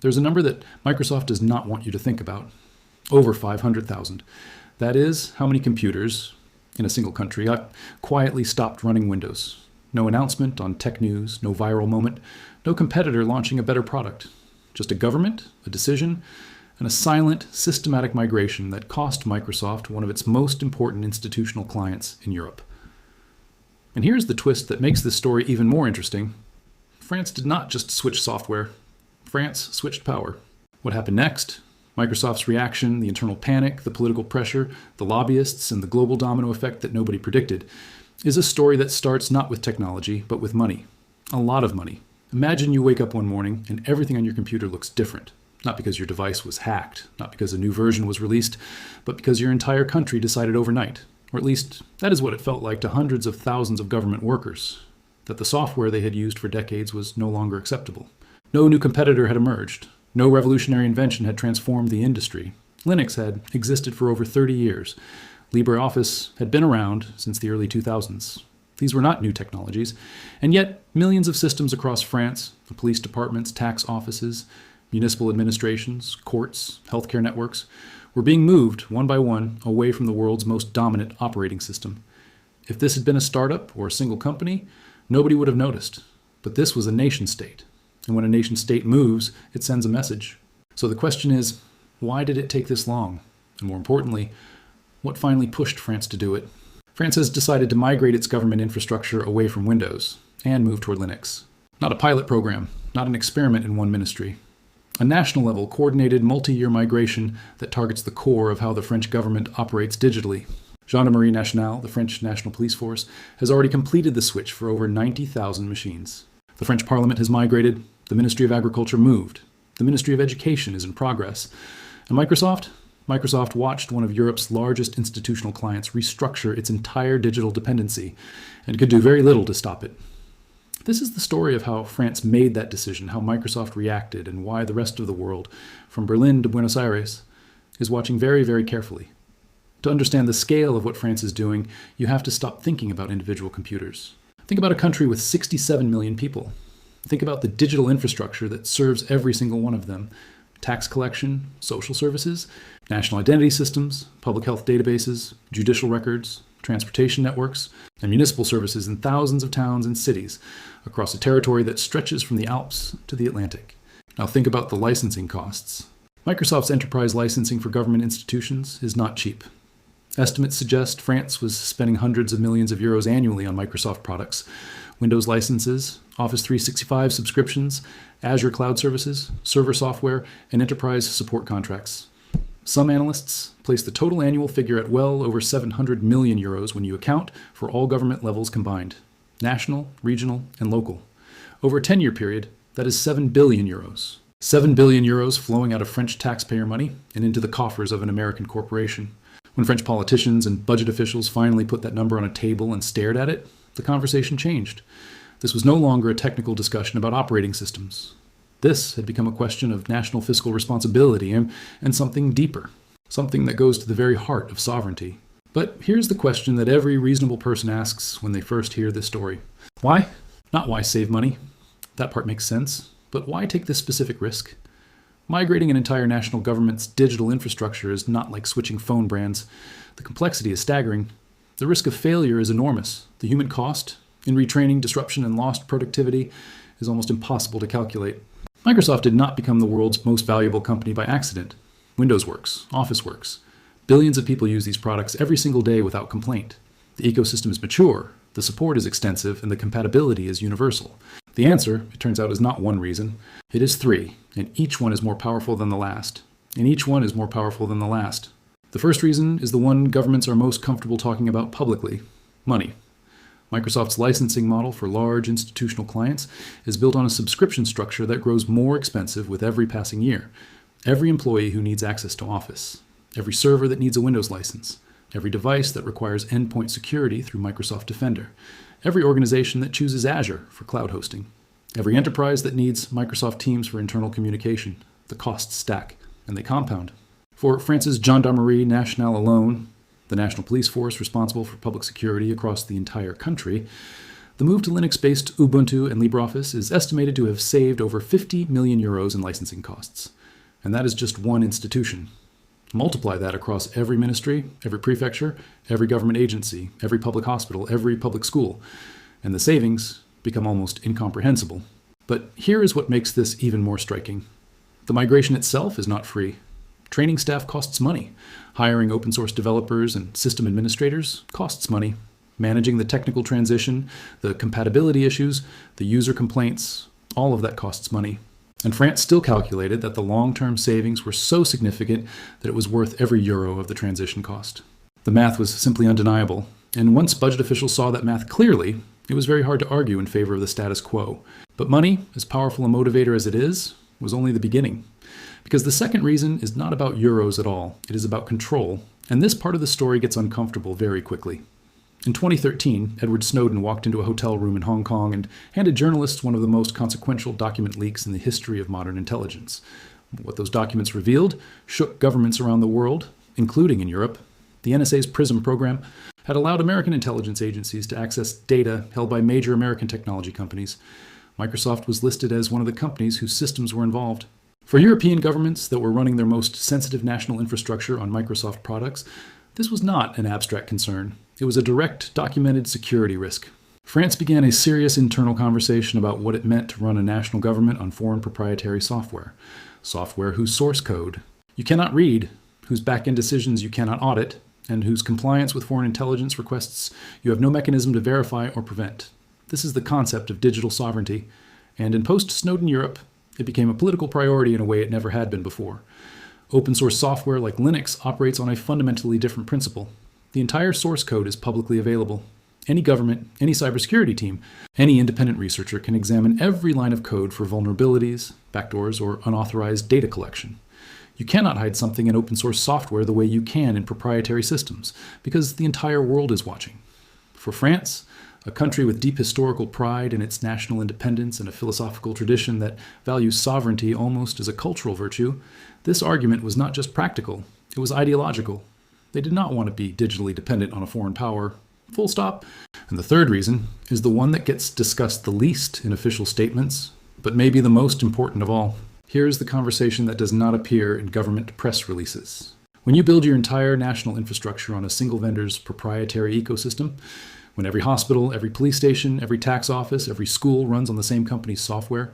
There's a number that Microsoft does not want you to think about. Over 500,000. That is how many computers in a single country quietly stopped running Windows. No announcement on tech news, no viral moment, no competitor launching a better product. Just a government, a decision, and a silent, systematic migration that cost Microsoft one of its most important institutional clients in Europe. And here's the twist that makes this story even more interesting. France did not just switch software. France switched power. What happened next? Microsoft's reaction, the internal panic, the political pressure, the lobbyists, and the global domino effect that nobody predicted, is a story that starts not with technology, but with money. A lot of money. Imagine you wake up one morning and everything on your computer looks different. Not because your device was hacked, not because a new version was released, but because your entire country decided overnight, or at least that is what it felt like to hundreds of thousands of government workers, that the software they had used for decades was no longer acceptable. No new competitor had emerged. No revolutionary invention had transformed the industry. Linux had existed for over 30 years. LibreOffice had been around since the early 2000s. These were not new technologies, and yet millions of systems across France, the police departments, tax offices, municipal administrations, courts, healthcare networks, were being moved one by one away from the world's most dominant operating system. If this had been a startup or a single company, nobody would have noticed. But this was a nation-state. And when a nation-state moves, it sends a message. So the question is, why did it take this long? And more importantly, what finally pushed France to do it? France has decided to migrate its government infrastructure away from Windows and move toward Linux. Not a pilot program, not an experiment in one ministry. A national-level, coordinated, multi-year migration that targets the core of how the French government operates digitally. Gendarmerie Nationale, the French National Police Force, has already completed the switch for over 90,000 machines. The French Parliament has migrated. The Ministry of Agriculture moved. The Ministry of Education is in progress. And Microsoft? Microsoft watched one of Europe's largest institutional clients restructure its entire digital dependency and could do very little to stop it. This is the story of how France made that decision, how Microsoft reacted, and why the rest of the world, from Berlin to Buenos Aires, is watching very, very carefully. To understand the scale of what France is doing, you have to stop thinking about individual computers. Think about a country with 67 million people. Think about the digital infrastructure that serves every single one of them. Tax collection, social services, national identity systems, public health databases, judicial records, transportation networks, and municipal services in thousands of towns and cities across a territory that stretches from the Alps to the Atlantic. Now think about the licensing costs. Microsoft's enterprise licensing for government institutions is not cheap. Estimates suggest France was spending hundreds of millions of euros annually on Microsoft products, Windows licenses, Office 365 subscriptions, Azure cloud services, server software, and enterprise support contracts. Some analysts place the total annual figure at well over 700 million euros when you account for all government levels combined, national, regional, and local. Over a 10-year period, that is 7 billion euros. 7 billion euros flowing out of French taxpayer money and into the coffers of an American corporation. When French politicians and budget officials finally put that number on a table and stared at it, the conversation changed. This was no longer a technical discussion about operating systems. This had become a question of national fiscal responsibility and something deeper, something that goes to the very heart of sovereignty. But here's the question that every reasonable person asks when they first hear this story. Why? Not why save money. That part makes sense. But why take this specific risk? Migrating an entire national government's digital infrastructure is not like switching phone brands. The complexity is staggering. The risk of failure is enormous. The human cost in retraining, disruption, and lost productivity is almost impossible to calculate. Microsoft did not become the world's most valuable company by accident. Windows works, Office works. Billions of people use these products every single day without complaint. The ecosystem is mature, the support is extensive, and the compatibility is universal. The answer, it turns out, is not one reason. It is three, and each one is more powerful than the last. And each one is more powerful than the last. The first reason is the one governments are most comfortable talking about publicly: money. Microsoft's licensing model for large institutional clients is built on a subscription structure that grows more expensive with every passing year. Every employee who needs access to Office, every server that needs a Windows license, every device that requires endpoint security through Microsoft Defender, every organization that chooses Azure for cloud hosting, every enterprise that needs Microsoft Teams for internal communication. The costs stack, and they compound. For France's Gendarmerie Nationale alone, the National Police Force responsible for public security across the entire country, The move to Linux-based Ubuntu and LibreOffice is estimated to have saved over 50 million euros in licensing costs. And that is just one institution. Multiply that across every ministry, every prefecture, every government agency, every public hospital, every public school, and the savings become almost incomprehensible. But here is what makes this even more striking. The migration itself is not free. Training staff costs money. Hiring open source developers and system administrators costs money. Managing the technical transition, the compatibility issues, the user complaints, all of that costs money. And France still calculated that the long-term savings were so significant that it was worth every euro of the transition cost. The math was simply undeniable, and once budget officials saw that math clearly, it was very hard to argue in favor of the status quo. But money, as powerful a motivator as it is, was only the beginning. Because the second reason is not about euros at all, it is about control, and this part of the story gets uncomfortable very quickly. In 2013, Edward Snowden walked into a hotel room in Hong Kong and handed journalists one of the most consequential document leaks in the history of modern intelligence. What those documents revealed shook governments around the world, including in Europe. The NSA's PRISM program had allowed American intelligence agencies to access data held by major American technology companies. Microsoft was listed as one of the companies whose systems were involved. For European governments that were running their most sensitive national infrastructure on Microsoft products, this was not an abstract concern. It was a direct, documented security risk. France began a serious internal conversation about what it meant to run a national government on foreign proprietary software. Software whose source code you cannot read, whose back-end decisions you cannot audit, and whose compliance with foreign intelligence requests you have no mechanism to verify or prevent. This is the concept of digital sovereignty, and in post-Snowden Europe, it became a political priority in a way it never had been before. Open source software like Linux operates on a fundamentally different principle. The entire source code is publicly available. Any government, any cybersecurity team, any independent researcher can examine every line of code for vulnerabilities, backdoors, or unauthorized data collection. You cannot hide something in open source software the way you can in proprietary systems, because the entire world is watching. For France, a country with deep historical pride in its national independence and a philosophical tradition that values sovereignty almost as a cultural virtue, this argument was not just practical, it was ideological. They did not want to be digitally dependent on a foreign power, full stop. And the third reason is the one that gets discussed the least in official statements, but maybe the most important of all. Here's the conversation that does not appear in government press releases. When you build your entire national infrastructure on a single vendor's proprietary ecosystem, when every hospital, every police station, every tax office, every school runs on the same company's software,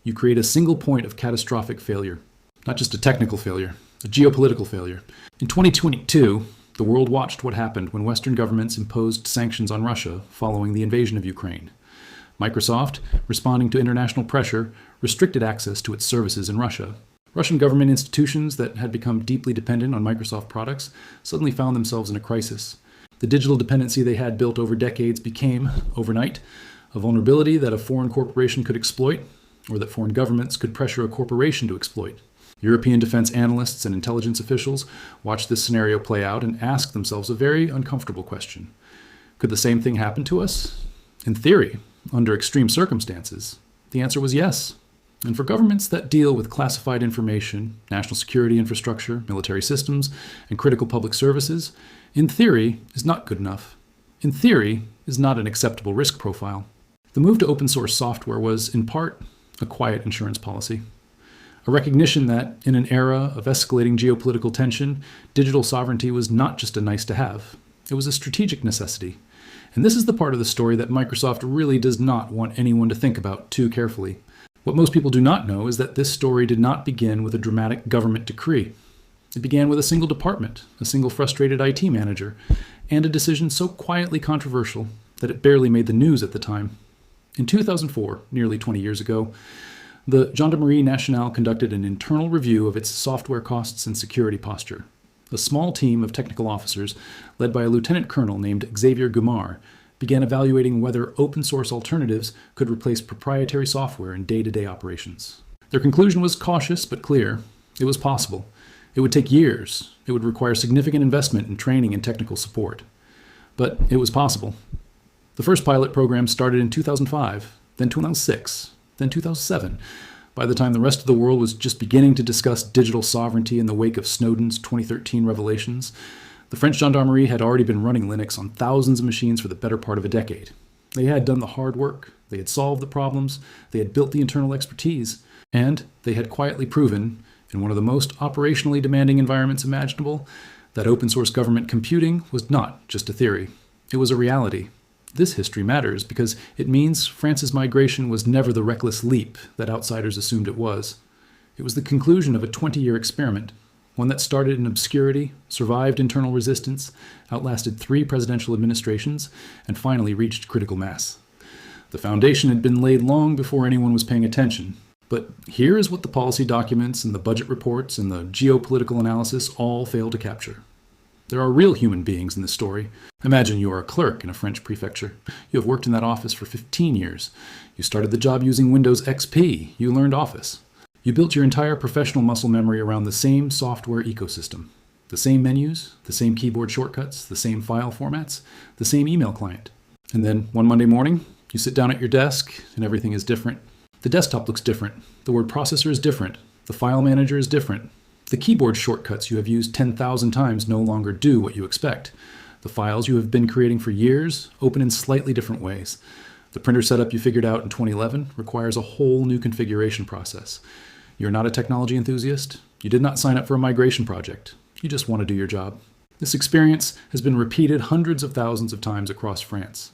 you create a single point of catastrophic failure. Not just a technical failure, a geopolitical failure. In 2022, the world watched what happened when Western governments imposed sanctions on Russia following the invasion of Ukraine. Microsoft, responding to international pressure, restricted access to its services in Russia. Russian government institutions that had become deeply dependent on Microsoft products suddenly found themselves in a crisis. The digital dependency they had built over decades became, overnight, a vulnerability that a foreign corporation could exploit, or that foreign governments could pressure a corporation to exploit. European defense analysts and intelligence officials watched this scenario play out and asked themselves a very uncomfortable question. Could the same thing happen to us? In theory, under extreme circumstances, the answer was yes. And for governments that deal with classified information, national security infrastructure, military systems, and critical public services, in theory is not good enough. In theory is not an acceptable risk profile. The move to open source software was, in part, a quiet insurance policy. A recognition that, in an era of escalating geopolitical tension, digital sovereignty was not just a nice to have. It was a strategic necessity. And this is the part of the story that Microsoft really does not want anyone to think about too carefully. What most people do not know is that this story did not begin with a dramatic government decree. It began with a single department, a single frustrated IT manager, and a decision so quietly controversial that it barely made the news at the time. In 2004, nearly 20 years ago, the Gendarmerie Nationale conducted an internal review of its software costs and security posture. A small team of technical officers, led by a lieutenant colonel named Xavier Gumar, began evaluating whether open-source alternatives could replace proprietary software in day-to-day operations. Their conclusion was cautious but clear. It was possible. It would take years. It would require significant investment in training and technical support. But it was possible. The first pilot program started in 2005, then 2006, then 2007. By the time the rest of the world was just beginning to discuss digital sovereignty in the wake of Snowden's 2013 revelations, the French Gendarmerie had already been running Linux on thousands of machines for the better part of a decade. They had done the hard work, they had solved the problems, they had built the internal expertise, and they had quietly proven, in one of the most operationally demanding environments imaginable, that open source government computing was not just a theory. It was a reality. This history matters because it means France's migration was never the reckless leap that outsiders assumed it was. It was the conclusion of a 20-year experiment, one that started in obscurity, survived internal resistance, outlasted 3 presidential administrations, and finally reached critical mass. The foundation had been laid long before anyone was paying attention. But here is what the policy documents and the budget reports and the geopolitical analysis all fail to capture. There are real human beings in this story. Imagine you are a clerk in a French prefecture. You have worked in that office for 15 years. You started the job using Windows XP. You learned Office. You built your entire professional muscle memory around the same software ecosystem. The same menus, the same keyboard shortcuts, the same file formats, the same email client. And then one Monday morning, you sit down at your desk and everything is different. The desktop looks different. The word processor is different. The file manager is different. The keyboard shortcuts you have used 10,000 times no longer do what you expect. The files you have been creating for years open in slightly different ways. The printer setup you figured out in 2011 requires a whole new configuration process. You're not a technology enthusiast. You did not sign up for a migration project. You just want to do your job. This experience has been repeated hundreds of thousands of times across France.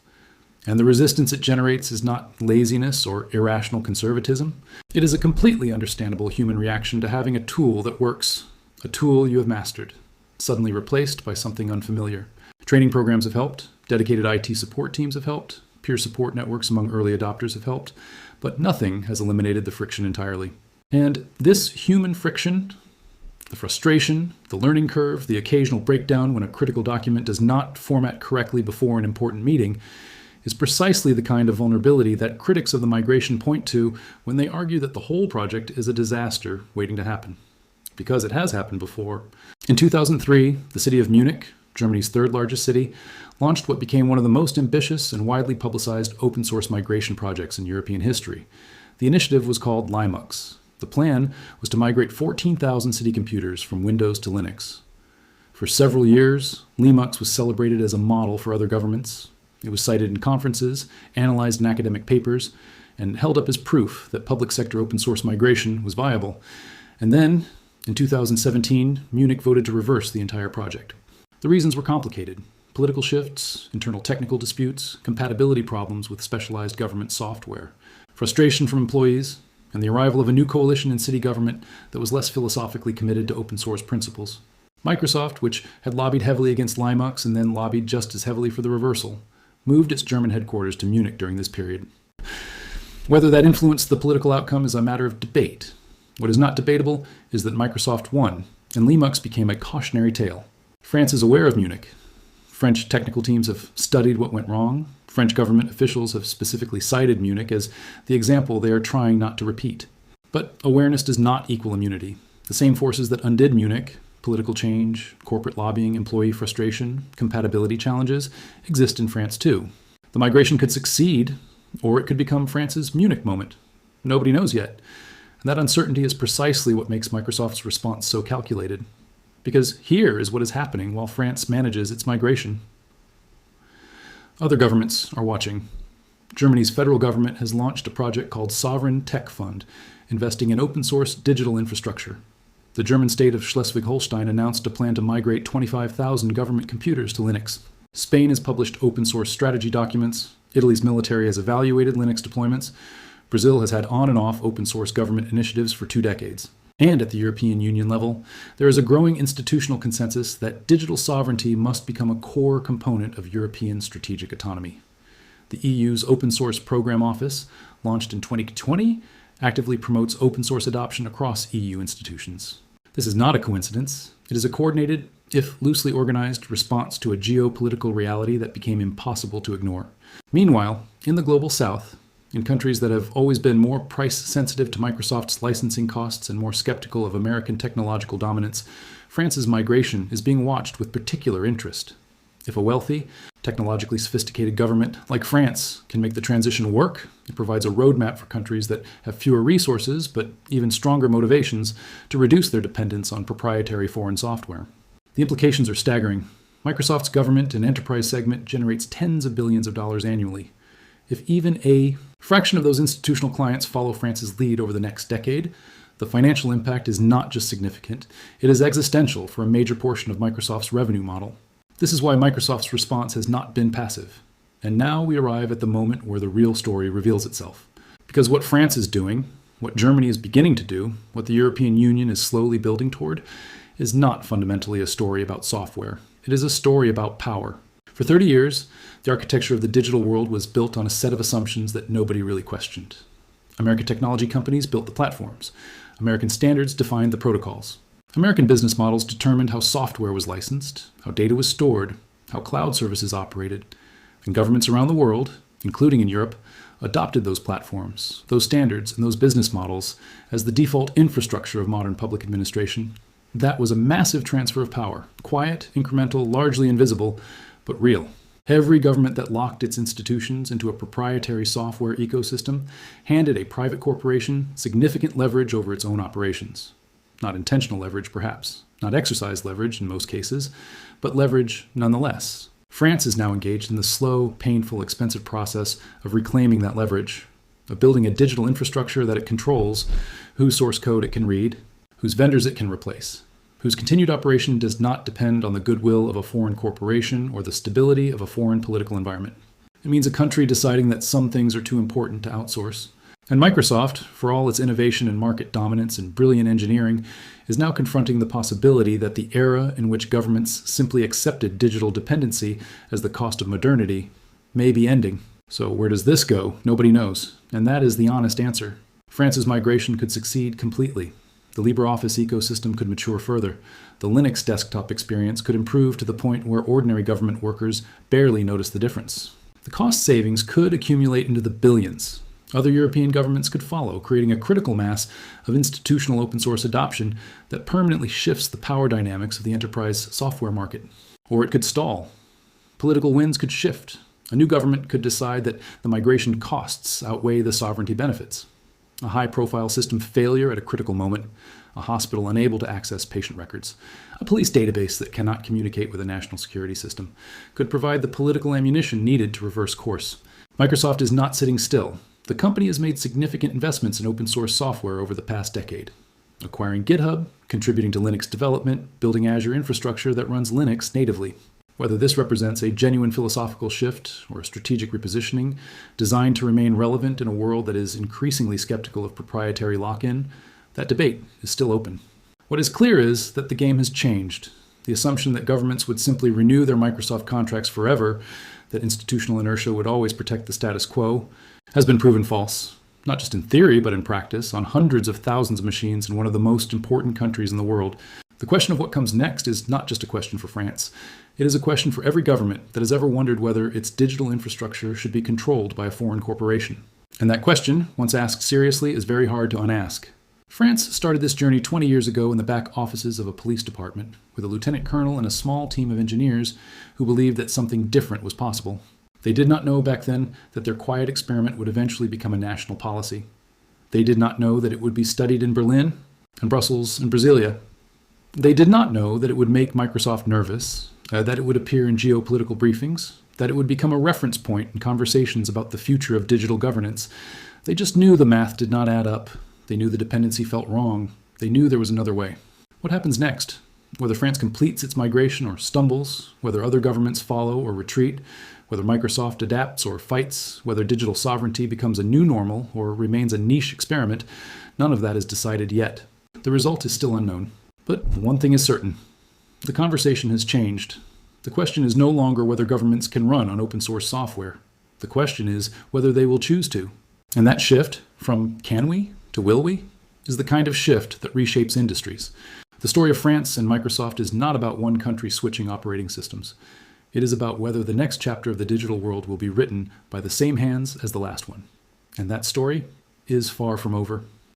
And the resistance it generates is not laziness or irrational conservatism. It is a completely understandable human reaction to having a tool that works, a tool you have mastered, suddenly replaced by something unfamiliar. Training programs have helped, dedicated IT support teams have helped, peer support networks among early adopters have helped, but nothing has eliminated the friction entirely. And this human friction, the frustration, the learning curve, the occasional breakdown when a critical document does not format correctly before an important meeting, is precisely the kind of vulnerability that critics of the migration point to when they argue that the whole project is a disaster waiting to happen. Because it has happened before. In 2003, the city of Munich, Germany's 3rd largest city, launched what became one of the most ambitious and widely publicized open source migration projects in European history. The initiative was called Linux. The plan was to migrate 14,000 city computers from Windows to Linux. For several years, Linux was celebrated as a model for other governments. It was cited in conferences, analyzed in academic papers, and held up as proof that public sector open source migration was viable. And then, in 2017, Munich voted to reverse the entire project. The reasons were complicated. Political shifts, internal technical disputes, compatibility problems with specialized government software, frustration from employees, and the arrival of a new coalition in city government that was less philosophically committed to open source principles. Microsoft, which had lobbied heavily against Linux and then lobbied just as heavily for the reversal, moved its German headquarters to Munich during this period. Whether that influenced the political outcome is a matter of debate. What is not debatable is that Microsoft won, and Linux became a cautionary tale. France is aware of Munich. French technical teams have studied what went wrong. French government officials have specifically cited Munich as the example they are trying not to repeat. But awareness does not equal immunity. The same forces that undid Munich, political change, corporate lobbying, employee frustration, compatibility challenges, exist in France too. The migration could succeed, or it could become France's Munich moment. Nobody knows yet. And that uncertainty is precisely what makes Microsoft's response so calculated. Because here is what is happening while France manages its migration. Other governments are watching. Germany's federal government has launched a project called Sovereign Tech Fund, investing in open source digital infrastructure. The German state of Schleswig-Holstein announced a plan to migrate 25,000 government computers to Linux. Spain has published open source strategy documents. Italy's military has evaluated Linux deployments. Brazil has had on and off open source government initiatives for 2 decades. And at the European Union level, there is a growing institutional consensus that digital sovereignty must become a core component of European strategic autonomy. The EU's Open Source Program Office, launched in 2020, actively promotes open source adoption across EU institutions. This is not a coincidence. It is a coordinated, if loosely organized, response to a geopolitical reality that became impossible to ignore. Meanwhile, in the global south, in countries that have always been more price-sensitive to Microsoft's licensing costs and more skeptical of American technological dominance, France's migration is being watched with particular interest. If a wealthy, technologically sophisticated government like France can make the transition work, it provides a roadmap for countries that have fewer resources but even stronger motivations to reduce their dependence on proprietary foreign software. The implications are staggering. Microsoft's government and enterprise segment generates tens of billions of dollars annually. If even a fraction of those institutional clients follow France's lead over the next decade, the financial impact is not just significant, it is existential for a major portion of Microsoft's revenue model. This is why Microsoft's response has not been passive. And now we arrive at the moment where the real story reveals itself. Because what France is doing, what Germany is beginning to do, what the European Union is slowly building toward, is not fundamentally a story about software. It is a story about power. For 30 years, the architecture of the digital world was built on a set of assumptions that nobody really questioned. American technology companies built the platforms. American standards defined the protocols. American business models determined how software was licensed, how data was stored, how cloud services operated. And governments around the world, including in Europe, adopted those platforms, those standards, and those business models as the default infrastructure of modern public administration. That was a massive transfer of power, quiet, incremental, largely invisible, but real. Every government that locked its institutions into a proprietary software ecosystem handed a private corporation significant leverage over its own operations. Not intentional leverage, perhaps, not exercised leverage in most cases, but leverage nonetheless. France is now engaged in the slow, painful, expensive process of reclaiming that leverage, of building a digital infrastructure that it controls, whose source code it can read, whose vendors it can replace, whose continued operation does not depend on the goodwill of a foreign corporation or the stability of a foreign political environment. It means a country deciding that some things are too important to outsource. And Microsoft, for all its innovation and market dominance and brilliant engineering, is now confronting the possibility that the era in which governments simply accepted digital dependency as the cost of modernity may be ending. So where does this go? Nobody knows. And that is the honest answer. France's migration could succeed completely. The LibreOffice ecosystem could mature further. The Linux desktop experience could improve to the point where ordinary government workers barely notice the difference. The cost savings could accumulate into the billions. Other European governments could follow, creating a critical mass of institutional open source adoption that permanently shifts the power dynamics of the enterprise software market. Or it could stall. Political winds could shift. A new government could decide that the migration costs outweigh the sovereignty benefits. A high-profile system failure at a critical moment, a hospital unable to access patient records, a police database that cannot communicate with a national security system, could provide the political ammunition needed to reverse course. Microsoft is not sitting still. The company has made significant investments in open source software over the past decade, acquiring GitHub, contributing to Linux development, building Azure infrastructure that runs Linux natively. Whether this represents a genuine philosophical shift or a strategic repositioning designed to remain relevant in a world that is increasingly skeptical of proprietary lock-in, that debate is still open. What is clear is that the game has changed. The assumption that governments would simply renew their Microsoft contracts forever, that institutional inertia would always protect the status quo, has been proven false, not just in theory but in practice, on hundreds of thousands of machines in one of the most important countries in the world. The question of what comes next is not just a question for France. It is a question for every government that has ever wondered whether its digital infrastructure should be controlled by a foreign corporation. And that question, once asked seriously, is very hard to unask. France started this journey 20 years ago in the back offices of a police department, with a lieutenant colonel and a small team of engineers who believed that something different was possible. They did not know back then that their quiet experiment would eventually become a national policy. They did not know that it would be studied in Berlin and Brussels and Brasilia. They did not know that it would make Microsoft nervous, that it would appear in geopolitical briefings, that it would become a reference point in conversations about the future of digital governance. They just knew the math did not add up. They knew the dependency felt wrong. They knew there was another way. What happens next? Whether France completes its migration or stumbles, whether other governments follow or retreat, whether Microsoft adapts or fights, whether digital sovereignty becomes a new normal or remains a niche experiment, none of that is decided yet. The result is still unknown. But one thing is certain. The conversation has changed. The question is no longer whether governments can run on open source software. The question is whether they will choose to. And that shift, from can we to will we, is the kind of shift that reshapes industries. The story of France and Microsoft is not about one country switching operating systems. It is about whether the next chapter of the digital world will be written by the same hands as the last one. And that story is far from over.